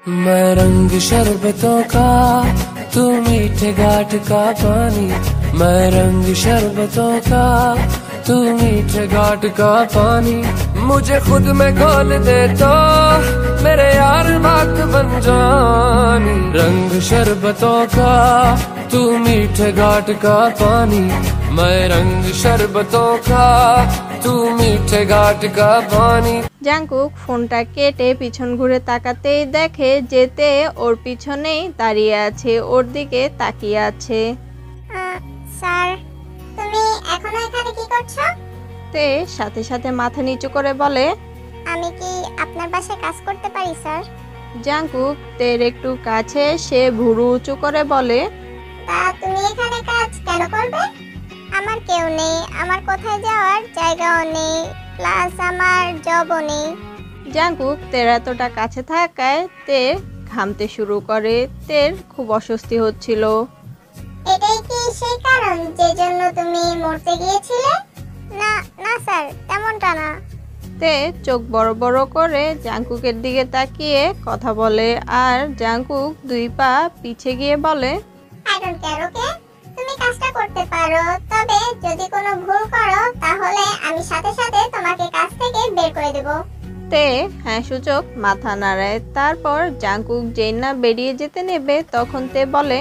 मैं रंग शरबतों का, तू मीठे घाट का पानी। मैं रंग शरबतों का, तू मीठे घाट का पानी। मुझे खुद में घोल दे तो मेरे यार बात बन जानी। रंग शरबतों का, तू मीठे घाट का पानी। मैं रंग शरबतों का, तू मीठे घाट का पानी। জাঙ্কুক ফোনটা কেটে পিছন ঘুরে তাকাতেই দেখে যে তে ওর পিছনেই দাঁড়িয়ে আছে, ওর দিকে তাকিয়ে আছে। স্যার, তুমি এখনো এখানে কি করছো? তে সাথে সাথে মাথা নিচু করে বলে, আমি কি আপনার বাসায় কাজ করতে পারি স্যার? জাঙ্কুক তের একটু কাছে এসে ভুরু উঁচু করে বলে, তা তুমি এখানে কাজ কেন করবে? আমার কেউ নেই, আমার কোথায় যাওয়ার জায়গাও নেই, প্লাস আমার জবও নেই। জাঙ্কুক তের এতটা কাছে থাকায় তে ঘামতে শুরু করে। তের খুব অস্বস্তি হচ্ছিল। এটাই কি সেই কারণ যে জন্য তুমি মরতে গিয়েছিলে? না না স্যার, তেমনটা না। তে চোখ বড় বড় করে জাঙ্কুকের দিকে তাকিয়ে কথা বলে, আর জাঙ্কুক 2 পা পিছে গিয়ে বলে, আই ডোন্ট কেয়ার, ওকে? তুমি কাজটা করতে পারো, তবে যদি কোনো ভুল করো তাহলে আমি সাথে সাথে তোমাকে কাজ থেকে বের করে দেব। তে হ্যাঁ সূচক মাথা নাড়ায়। তারপর জাঙ্কুক যেই না বেরিয়ে যেতে নেবে তখন তে বলে,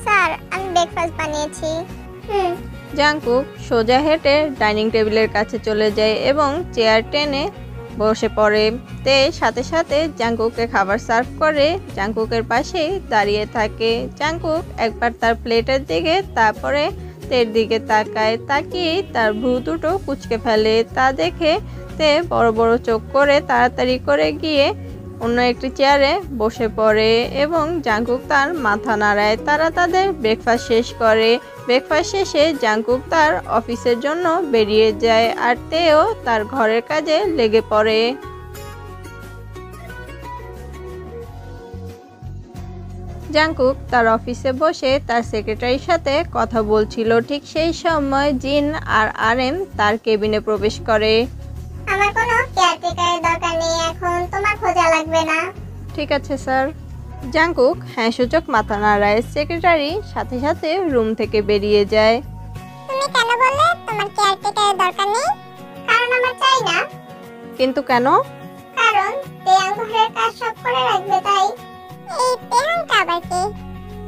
স্যার আমি ব্রেকফাস্ট বানিয়েছি। জাঙ্কুক সোজা হেঁটে ডাইনিং টেবিলের কাছে চলে যায় এবং চেয়ার টেনে বসে পড়ে। তে সাথে সাথে জাঙ্কুককে খাবার সার্ভ করে জাঙ্কুকের পাশেই দাঁড়িয়ে থাকে। জাঙ্কুক একবার তার প্লেটের দিকে তারপরে তের দিকে তাকায়, তাকিয়ে তার ভ্রু দুটো কুঁচকে ফেলে। তা দেখে তে বড় বড় চোখ করে তাড়াতাড়ি করে গিয়ে অন্য একটি চেয়ারে বসে পড়ে এবং জাঙ্কুক তার মাথা নাড়ায়। তারা তাদের ব্রেকফাস্ট শেষ করে। ব্রেকফাস্ট শেষে জাঙ্কুক তার অফিসের জন্য বেরিয়ে যায়, আর তেও তার ঘরের কাজে লেগে পড়ে। জাঙ্কুক তার অফিসে বসে তার সেক্রেটারির সাথে কথা বলছিল। ঠিক সেই সময় জিন আর আরএম তার কেবিনে প্রবেশ করে। আমার কোনো কেয়ারটেকারের দরকার নেই, এখন তোমার খোঁজা লাগবে না। ঠিক আছে স্যার। জাঙ্কুক হ্যাঁ সূচক মাথা নাড়ায়। সেক্রেটারি সাথে সাথে রুম থেকে বেরিয়ে যায়। তুমি কেন বললে তোমার কেয়ারটেকারের দরকার নেই? কারণ আমার চাই না। কিন্তু কেন? কারণ তেয়াং ঘরের কাজ সব করে রাখবে তাই। এই তেয়াংটা আবার কে?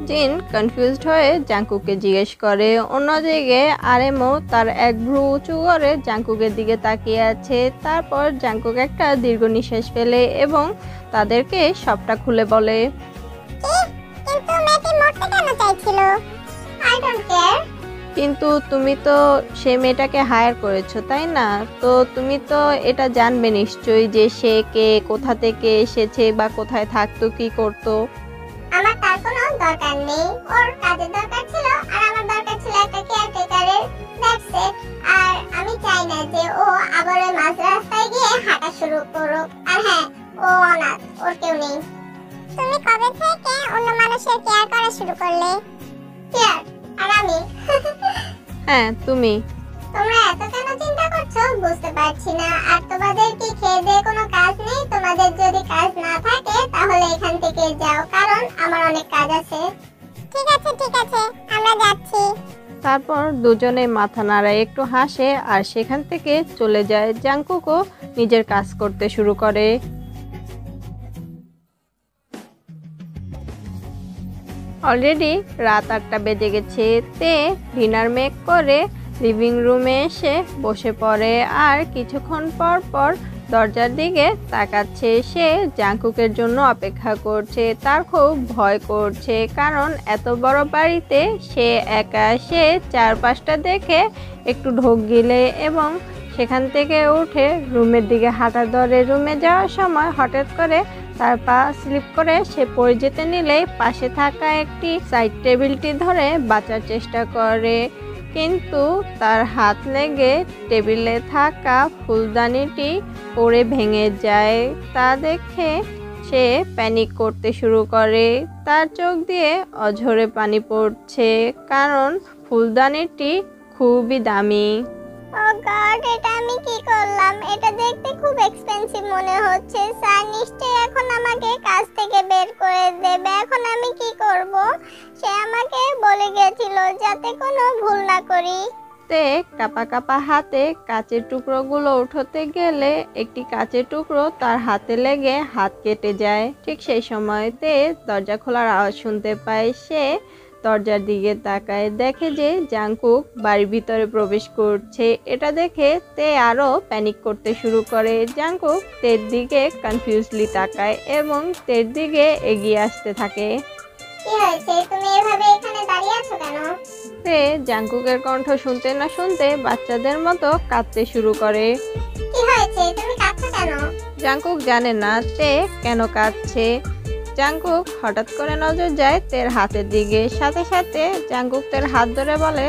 জিন কনফিউজড হয়ে জাঙ্কুককে জিজ্ঞেস করে। অন্যদিকে আরএমও তার এক ভ্রু উঁচু করে জাঙ্কুকের দিকে তাকিয়ে আছে। তারপর জাঙ্কুক একটা দীর্ঘ নিঃশ্বাস ফেলে এবং তাদেরকে সবটা খুলে বলে। কিন্তু মেয়েটি মরতে কেন চাইছিল? I don't care. কিন্তু তুমি তো সেই মেয়েটাকে হায়ার করেছো, তাই না? তো তুমি তো এটা জানবে নিশ্চয়ই যে সে কে, কোথা থেকে এসেছে বা কোথায় থাকতো, কি করতো। আমার তার কোনো দরকার নেই, ওর কাজের দরকার ছিল আর আমার দরকার ছিল একটা কেয়ারটেকারের। That's it. আর আমি চাই না যে ও আবার ওই মাঝ রাস্তায় গিয়ে হাঁটা শুরু করুক। আর হ্যাঁ, ও অনাথ, ওর কেউ নেই। তুমি কবে থেকে অন্য মানুষের কেয়ার করা শুরু করলে? কেয়ার? আর আমি? হ্যাঁ তুমি। তোমরা এত কেন চিন্তা করছো বুঝতে পারছি না। আর তোমাদের কি খেয়ে দিয়ে কোনো কাজ নেই? তোমাদের যদি কাজ না থাকে তাহলে এখান থেকে যাও, কারণ আমার অনেক কাজ আছে। ঠিক আছে ঠিক আছে, আমরা যাচ্ছি। তারপর দুজনে মাথা নাড়ায়, একটু হাসে আর সেখান থেকে চলে যায়। জাঙ্কুকও নিজের কাজ করতে শুরু করে। অলরেডি রাত 8টা বেজে গেছে। তে ডিনার মেক করে লিভিং রুমে এসে বসে পড়ে আর কিছুক্ষণ পর পর দরজার দিকে তাকাচ্ছে। সে জাঙ্কুকের জন্য অপেক্ষা করছে। তার খুব ভয় করছে, কারণ এত বড় বাড়িতে সে একা। সে চারপাশটা দেখে একটু ঢোক গিলে এবং সেখান থেকে উঠে রুমের দিকে হাঁটা ধরে। রুমে যাওয়ার সময় হঠাৎ করে তার পা স্লিপ করে সে পড়ে যেতে নিলেই পাশে থাকা একটি সাইড টেবিলটি ধরে বাঁচার চেষ্টা করে, কিন্তু তার হাত লেগে টেবিলে থাকা ফুলদানিটি পড়ে ভেঙে যায়। তা দেখে সে প্যানিক করতে শুরু করে। তার চোখ দিয়ে অঝরে পানি পড়ছে, কারণ ফুলদানিটি খুবই দামি। ও গড, এটা আমি কি করলাম? এটা দেখতে খুব এক্সপেন্সিভ মনে হচ্ছে। স্যার নিশ্চয়ই এখন আমাকে কাজ থেকে বের করে দেবে। এখন আমি কি করব? সে আমাকে বলে গিয়েছিল যাতে কোনো ভুল না করি। তে কাপা কাপা হাতে কাচের টুকরোগুলো উঠাতে গেলে একটি কাচের টুকরো তার হাতে লেগে হাত কেটে যায়। ঠিক সেই সময়তে দরজা খোলার আওয়াজ শুনতে পায়। সে দরজার দিকে তাকায়, দেখে যে জাংকুক বাড়ির ভিতরে প্রবেশ করছে। এটা দেখে তে আরো প্যানিক করতে শুরু করে। জাংকুক তের দিকে কনফিউজলি তাকায় এবং তের দিকে এগিয়ে আসতে থাকে। কি হয়েছে? তুমি এভাবে এখানে দাঁড়িয়ে আছো কেন? তে জাংকুকের কণ্ঠ শুনতে না শুনতে বাচ্চাদের মতো কাঁদতে শুরু করে। কি হয়েছে? তুমি কাঁদছো কেন? জাংকুক জানে না তে কেন কাঁদছে। জাংকুক হঠাৎ করে নজর যায় তের হাতের দিকে। সাথে সাথে জাংকুক তের হাত ধরে বলে,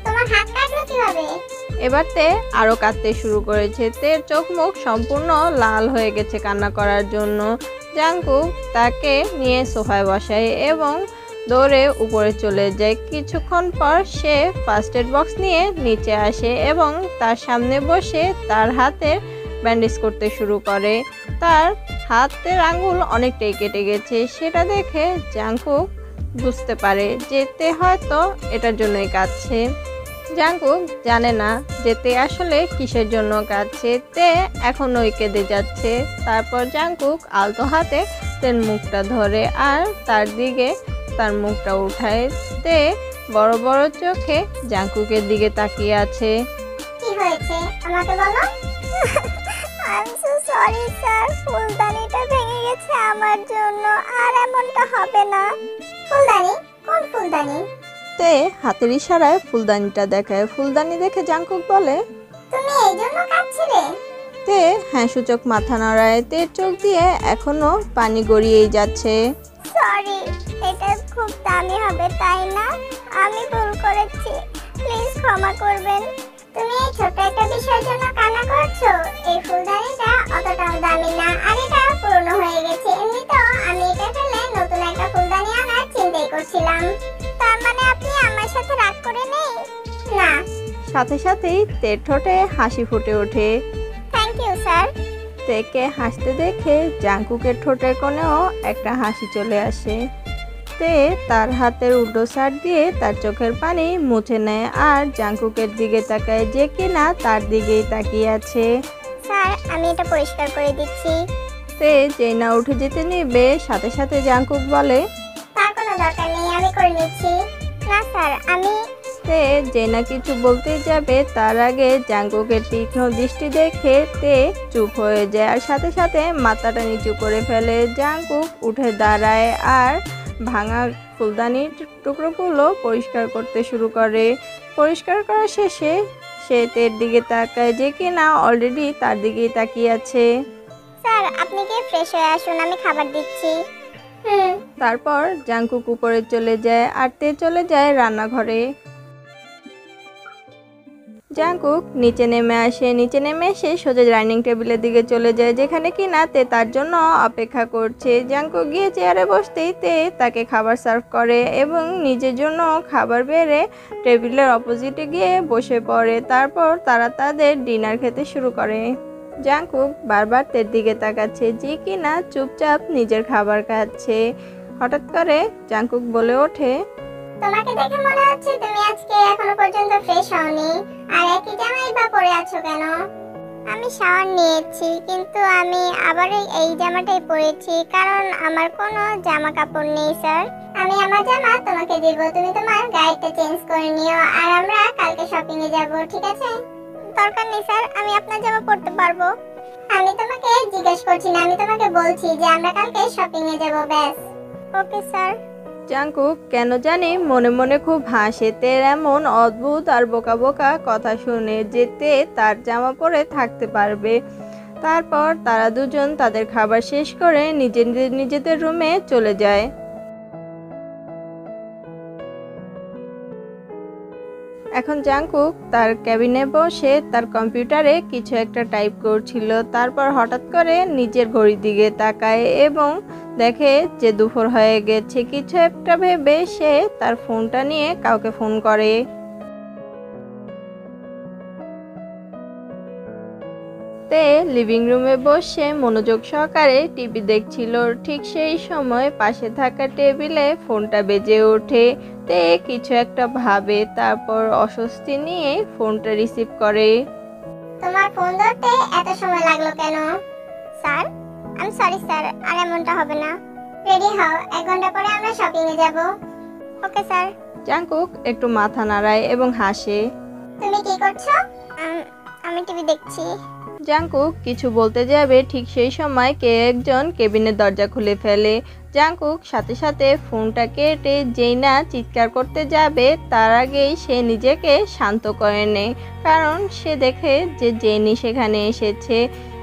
তোমার হাত কাটলো কিভাবে? এবার তে আরো কাঁদতে শুরু করেছে। তের চোখ মুখ সম্পূর্ণ লাল হয়ে গেছে কান্না করার জন্য। জাংকুক তাকে নিয়ে সোফায় বসায় এবং দৌড়ে উপরে চলে যায়। কিছুক্ষণ পর সে ফার্স্ট এড বক্স নিয়ে নিচে আসে এবং তার সামনে বসে তার হাতের ব্যান্ডেজ করতে শুরু করে। তার হাতের আঙ্গুল অনেকটাই কেটে গেছে। সেটা দেখে জাংকুক বুঝতে পারে যে তে হয়তো এটার জন্যই কাঁদছে। জাংকুক জানে না যে তে আসলে কিসের জন্য কাঁদছে। তে এখনোই কেঁদে যাচ্ছে। তারপর জাংকুক আলতো হাতে তের মুখটা ধরে আর তার দিকে তার মুখটা উঠায়। তে বড় বড় চোখে জাংকুকের দিকে তাকিয়ে আছে। কি হয়েছে আমাকে বলো? I am so sorry sir, ফুলদানিটা ভেঙে গেছে আমার জন্য। আর এমনটা হবে না। ফুলদানি? কোন ফুলদানি? তে হাতের ইশারায় ফুলদানিটা দেখায়। ফুলদানি দেখে জাংকুক বলে, তুমি এই জন্য কাঁদছিলে? তে হ্যাঁ সূচক মাথা নাড়ায়। তের চোখ দিয়ে এখনো পানি গড়িয়েই যাচ্ছে। সরি, এটা খুব দামি হবে তাই না? আমি ভুল করেছি, প্লিজ ক্ষমা করবেন। তুমি এই ছোট একটা বিষয়ের জন্য কান্না করছো? এই ফুলদানিটা অতটাও দামি না আর এটা পুরনো হয়ে গেছে। এমনিতেও আমি এটা ফেলে নতুন একটা ফুলদানি আনার চিন্তাই করছিলাম। তার মানে আপনি আমার সাথে রাগ করে নেই? না। সাথে সাথেই তের ঠোঁটে হাসি ফুটে ওঠে। Thank you sir. তেকে হাসতে দেখে জাংকুকের ঠোঁটের কোণেও একটা হাসি চলে আসে। তে তার হাতের উল্টো সাইড দিয়ে তার চোখের পানি মুছে নেয় আর জাংকুকের দিকে তাকায়, যে কিনা তার দিকেই তাকিয়ে আছে। স্যার, আমি এটা পরিষ্কার করে দিচ্ছি। তে যেই না উঠে যেতে নিবে সাথে সাথে জাংকুক বলে, তার কোনো দরকার নেই, আমি করে নিচ্ছি। না স্যার, আমি তে যেই না কিছু বলতে যাবে তার আগে জাংকুকের তীক্ষ্ণ দৃষ্টি দেখে তে চুপ হয়ে যায় আর সাথে সাথে মাথাটা নিচু করে ফেলে। জাংকুক উঠে দাঁড়ায় আর ভাঙা ফুলদানির টুকরোগুলো পরিষ্কার করতে শুরু করে। পরিষ্কার করা শেষে সে তের দিকে তাকায়, যে কিনা অলরেডি তার দিকেই তাকিয়ে আছে। স্যার, আপনি কি ফ্রেশ হয়ে আসুন, আমি খাবার দিচ্ছি। তারপর জাংকুক উপরে চলে যায় আর তে চলে যায় রান্নাঘরে। জাংকুক নিচে নেমে আসে। নিচে নেমে এসে সোজা ডাইনিং টেবিলের দিকে চলে যায়, যেখানে কিনা তে তার জন্য অপেক্ষা করছে। জাংকুক গিয়ে চেয়ারে বসতেই তে তাকে খাবার সার্ভ করে এবং নিজের জন্য খাবার বেড়ে টেবিলের অপোজিটে গিয়ে বসে পড়ে। তারপর তারা তাদের ডিনার খেতে শুরু করে। জাংকুক বারবার তের দিকে তাকাচ্ছে, যে কিনা চুপচাপ নিজের খাবার খাচ্ছে। হঠাৎ করে জাংকুক বলে ওঠে, তোমাকে দেখে মনে হচ্ছে তুমি আজকে এখনো পর্যন্ত ফ্রেশ হওনি। আর একই জামাই বা পরে আছো কেন? আমি শাওয়ার নিয়েছি, কিন্তু আমি আবার এই জামাটাই পরেছি কারণ আমার কোনো জামা কাপড় নেই স্যার। আমি আমার জামা তোমাকে দিব, তুমি তোমার গাড়িটা চেঞ্জ করে নিও আর আমরা কালকে শপিং এ যাব, ঠিক আছে? দরকার নেই স্যার, আমি আপনার জামা পরতে পারবো। আমি তোমাকে জিজ্ঞেস করছি না, আমি তোমাকে বলছি যে আমরা কালকে শপিং এ যাব, ব্যাস। Okay sir. জাংকুক কেন জানি মনে মনে খুব হাসে তের এমন অদ্ভুত আর বোকা বোকা কথা শুনে, যে তে তার জামা পরে থাকতে পারবে। তারপর তারা দুজন তাদের খাবার শেষ করে নিজেদের রুমে চলে যায়। এখন জাংকুক তার ক্যাবিনে বসে তার কম্পিউটারে কিছু একটা টাইপ করছিল। তারপর হঠাৎ করে নিজের ঘড়ির দিকে তাকায় এবং দেখে যে দুপুর হয়ে গেছে। কিছু একটা ভেবে সে তার ফোনটা নিয়ে কাউকে ফোন করে। তে লিভিং রুমে বসে মনোযোগ সহকারে টিভি দেখছিল। ঠিক সেই সময় পাশে থাকা টেবিলে ফোনটা বেজে ওঠে। তে কিছু একটা ভাবে, তারপর অস্বস্তি নিয়ে ফোনটা রিসিভ করে। তোমার ফোন ধরতে এত সময় লাগলো কেন? স্যার, আমি সরি স্যার, আর এমনটা হবে না। রেডি হও, 1 ঘন্টা পরে আমরা শপিং এ যাব। Okay sir. জাংকুক একটু মাথা নাড়ায় এবং হাসে। তুমি কি করছো? আমি টিভি দেখছি। জাংকুক কিছু বলতে যাবে, ঠিক সেই সময় কে একজন কেবিনের দরজা খুলে ফেলে। জাংকুক সাথে সাথে ফোনটা কেটে যেই না চিৎকার করতে যাবে, তার আগেই সে নিজেকে শান্ত করে নেয়, কারণ সে দেখে যে জেনি সেখানে এসেছে।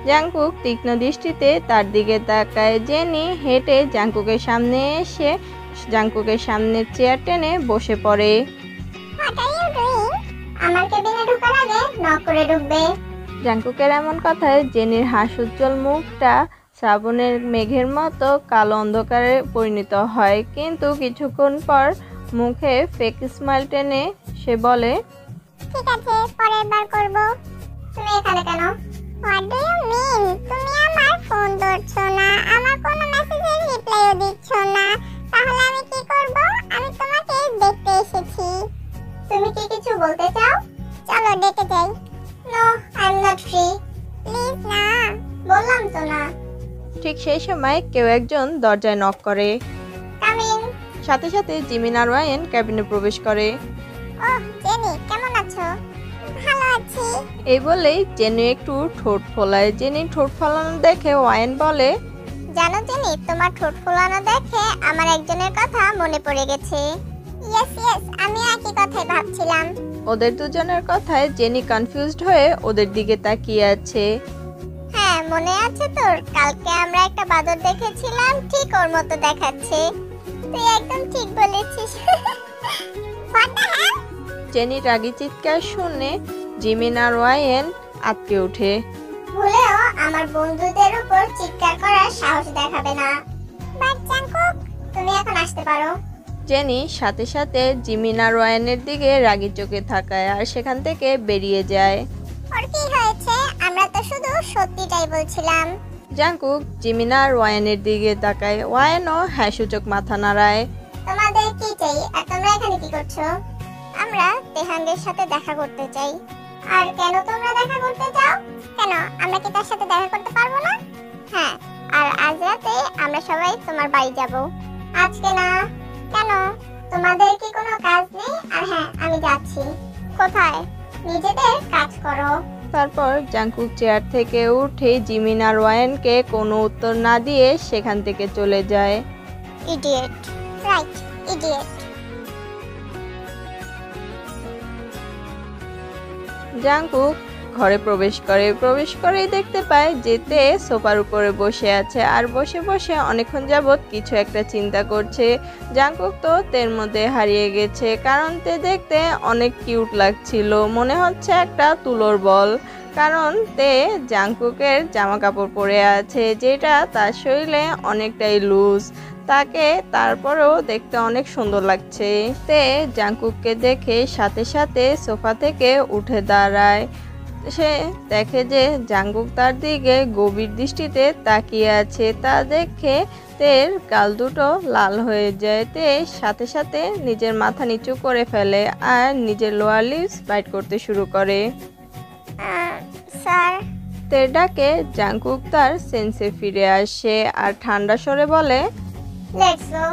জাংকুক তীক্ষ্ণ দৃষ্টিতে তার দিকে তাকায়। জেনি হেঁটে জাংকুকের সামনে এসে জাংকুকের সামনে চেয়ার টেনে বসে পড়ে। What are you doing? আমার কেবিনে ঢোকার আগে নক করে ঢুকবে। জাংকুকের এমন কথায় জেনির হাস্যোজ্জ্বল মুখটা শ্রাবণের মেঘের মতো কালো অন্ধকারে পরিণত হয়, কিন্তু কিছুক্ষণ পর মুখে ফেক স্মাইল টেনে সে বলে, ঠিক আছে, পরের বার করব। তুমি এখানে কেন? What do you mean? তুমি আমার ফোন ধরছো না, আমার কোনো মেসেজের রিপ্লাইও দিচ্ছ না, তাহলে আমি কি করব? আমি তোমাকে দেখতে এসেছি। তুমি কি কিছু বলতে চাও? চলো ডেটে যাই। No, I am not free. Please না। বললাম তো না। ঠিক সেই সময় কেউ একজন দরজায় নক করে। Come in. সাথে সাথে জিমিন আর ওয়াইন ক্যাবিনে প্রবেশ করে। ওহ, জেনি, কেমন আছো? ভালো আছি। এই বলেই জেনি একটু ঠোঁট ফোলায়। জেনি ঠোঁট ফোলানো দেখে ওয়াইন বলে, জানো জেনি, তোমার ঠোঁট ফোলানো দেখে আমার একজনের কথা মনে পড়ে গেছে। ইয়েস ইয়েস, আমি একই কথাই ভাবছিলাম। ওদের দুজনের কথায় জেনি কনফিউজড হয়ে ওদের দিকে তাকিয়ে আছে। হ্যাঁ, মনে আছে তোর? কালকে আমরা একটা বাদর দেখেছিলাম, ঠিক ওর মতো দেখাচ্ছে। তুই একদম ঠিক বলেছিস। What the hell? জেনি রাগী চিৎকার শুনে জিমিন আর ওয়াইন আটকে ওঠে। ভুলেও আমার বন্ধুদের উপর চিৎকার করার সাহস দেখাবে না। বাট জাংকুক, তুমি এখন আসতে পারো। জেনি সাথে সাথে জিমিন আর ওয়াইনের দিকে রাগী চোখে তাকায় আর সেখান থেকে বেরিয়ে যায়। ওর কি হয়েছে? আমরা তো শুধু সত্যিটাই বলছিলাম। জাংকুক জিমিন আর ওয়াইনের দিকে তাকায়। ওয়াইনও হ্যাঁ সূচক মাথা নাড়ায়। তোমাদের কি চাই আর তোমরা এখানে কি করছো? আমরা তেহাঙ্গের সাথে দেখা করতে চাই। আর কেন তোমরা দেখা করতে চাও? কেন, আমরা কি তার সাথে দেখা করতে পারবো না? হ্যাঁ, আর আজ রাতে আমরা সবাই তোমার বাড়ি যাব। আজকে না। কেন? তোমাদের কি কোনো কাজ নেই? আর হ্যাঁ, আমি যাচ্ছি। কোথায়? নিজেদের কাজ করো। তারপর জাংকুক চেয়ার থেকে উঠে জিমিন আর ওয়াইনকে কোনো উত্তর না দিয়ে সেখান থেকে চলে যায়। ইডিয়েট। Right, idiot. জাংকুক ঘরে প্রবেশ করেই দেখতে পায় যে তে সোফার উপরে বসে আছে আর বসে বসে অনেকক্ষণ যাবৎ কিছু একটা চিন্তা করছে। জাংকুক তো তের মধ্যে হারিয়ে গেছে, কারণ তে দেখতে অনেক কিউট লাগছিল, মনে হচ্ছে একটা তুলোর বল। কারণ তে জাংকুকের জামা কাপড় পরে আছে যেটা তার শরীরে অনেকটাই লুজ, তাকে তারপরেও দেখতে অনেক সুন্দর লাগছে। তে জাংকুককে দেখে সাথে সাথে সোফা থেকে উঠে দাঁড়ায়। সে দেখে যে জাংকুক তার দিকে গভীর দৃষ্টিতে তাকিয়ে আছে। তা দেখে তের গাল দুটো লাল হয়ে যায়। তে সাথে সাথে নিজের মাথা নিচু করে ফেলে আর নিজের লোয়ার লিপস বাইট করতে শুরু করে। স্যার। তের ডাকে জাংকুক তার সেন্সে ফিরে আসে আর ঠান্ডা স্বরে বলে, লেটস গো।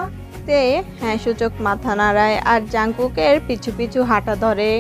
তে হ্যাঁ সূচক মাথা নাড়ায় আর জাংকুকের পিছু পিছু হাঁটা ধরে।